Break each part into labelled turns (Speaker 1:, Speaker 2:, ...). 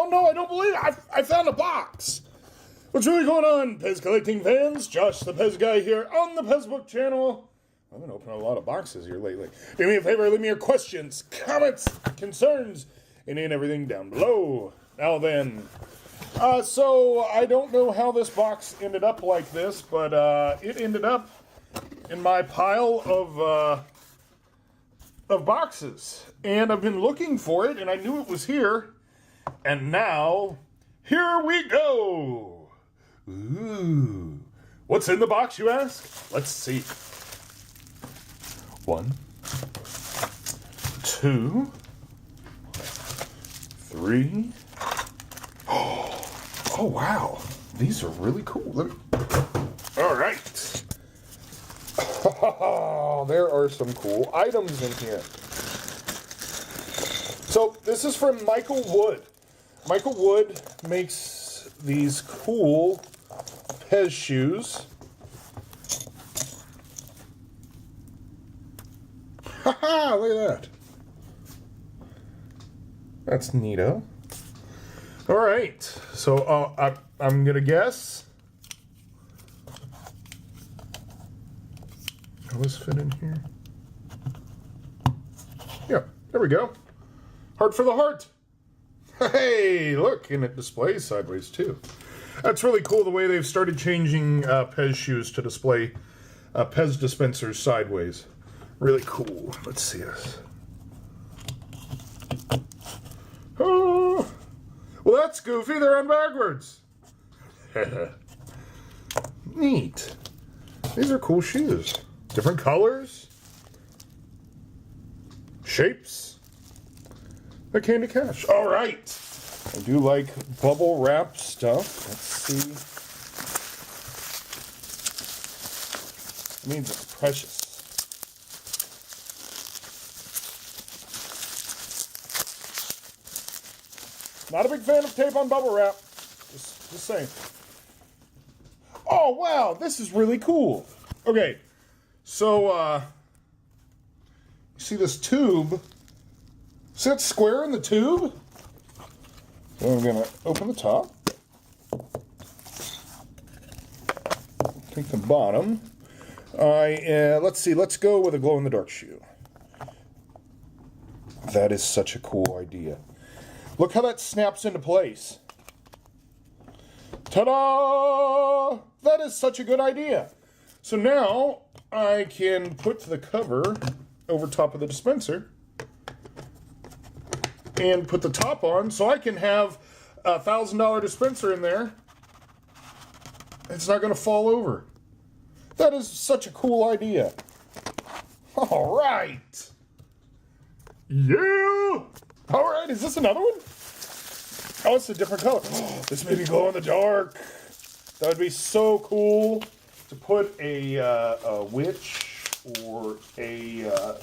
Speaker 1: Oh no, I don't believe it. I found a box. What's really going on, PEZ Collecting Fans? Josh the PEZ guy here on the PEZ Book channel. I've been opening a lot of boxes here lately. Do me a favor, leave me your questions, comments, concerns, and everything down below. Now then, so I don't know how this box ended up like this, but it ended up in my pile of boxes. And I've been looking for it, and I knew it was here. And now, here we go. Ooh. What's in the box, you ask? Let's see. 1, 2, 3. Oh, wow. These are really cool. All right. Oh, there are some cool items in here. So, this is from Michael Wood. Michael Wood makes these cool PEZ shoes. Haha, look at that. That's neato. All right, so I'm gonna guess. Will this fit in here? Yeah, there we go. Heart for the heart. Hey, look, and it displays sideways too. That's really cool the way they've started changing PEZ shoes to display PEZ dispensers sideways. Really cool. Let's see this. Oh, well, that's goofy. They're on backwards. Neat. These are cool shoes. Different colors. Shapes. The Candy Cash. All right. I do like bubble wrap stuff. Let's see. It means it's precious. Not a big fan of tape on bubble wrap. Just saying. Oh, wow. This is really cool. Okay. So, you see this tube? See that square in the tube? So I'm going to open the top. Take the bottom. Let's see. Let's go with a glow-in-the-dark shoe. That is such a cool idea. Look how that snaps into place. Ta-da! That is such a good idea. So now I can put the cover over top of the dispenser and put the top on so I can have a $1,000 dispenser in there. It's not going to fall over. That is such a cool idea. All right. Yeah. All right, is this another one? Oh, it's a different color. Oh, this may be glow in the dark. That would be so cool to put a witch or a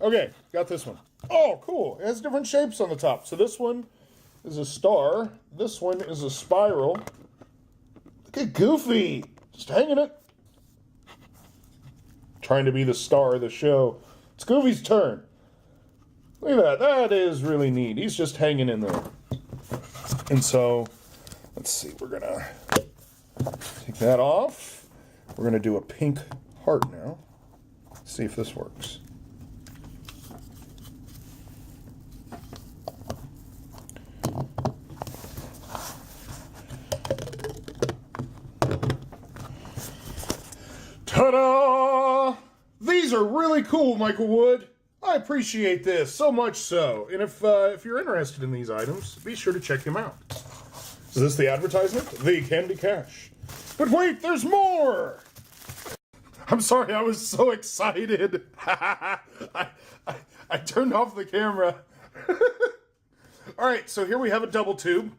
Speaker 1: Okay, got this one. Oh, cool. It has different shapes on the top. So this one is a star. This one is a spiral. Look at Goofy. Just hanging it. Trying to be the star of the show. It's Goofy's turn. Look at that. That is really neat. He's just hanging in there. And so, let's see. We're going to take that off. We're going to do a pink heart now. Let's see if this works. Ta-da! These are really cool, Michael Wood. I appreciate this so much so. And if you're interested in these items, be sure to check them out. Is this the advertisement? The Candy Cash. But wait, there's more! I'm sorry, I was so excited. I turned off the camera. All right, so here we have a double tube.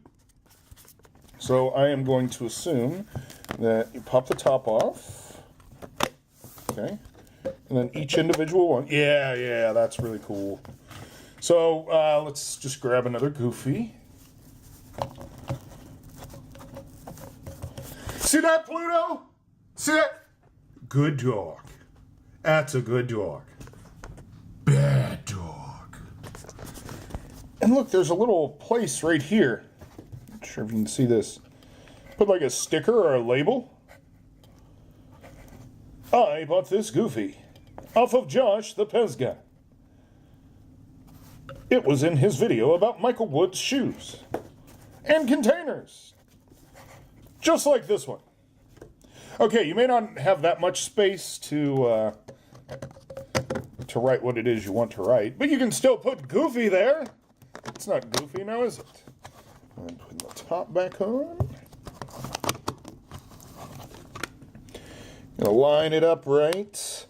Speaker 1: So I am going to assume that you pop the top off. Okay, and then each individual one. Yeah, that's really cool. So let's just grab another Goofy. See that, Pluto? See that? Good dog. That's a good dog. And look, there's a little place right here. Not sure if you can see this. Put like a sticker or a label. I bought this Goofy off of Josh the PEZ guy. It was in his video about Michael Wood's shoes. And containers. Just like this one. Okay, you may not have that much space to write what it is you want to write, but you can still put Goofy there. It's not Goofy now, is it? And put the top back on. Gonna line it up right.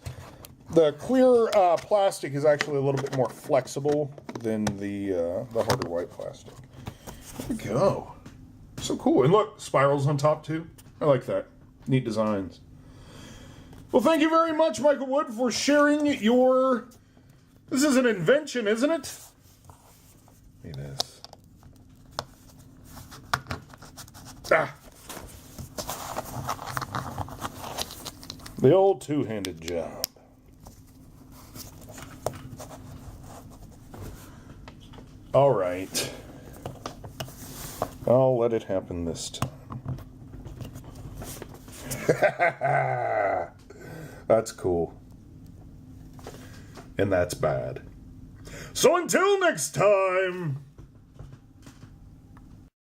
Speaker 1: The clear plastic is actually a little bit more flexible than the harder white plastic. There we go. So cool. And look, spirals on top too. I like that. Neat designs. Well, thank you very much, Michael Wood, for sharing your... This is an invention, isn't it? It is. Ah. The old two-handed job. All right. I'll let it happen this time. That's cool. And that's bad. So until next time...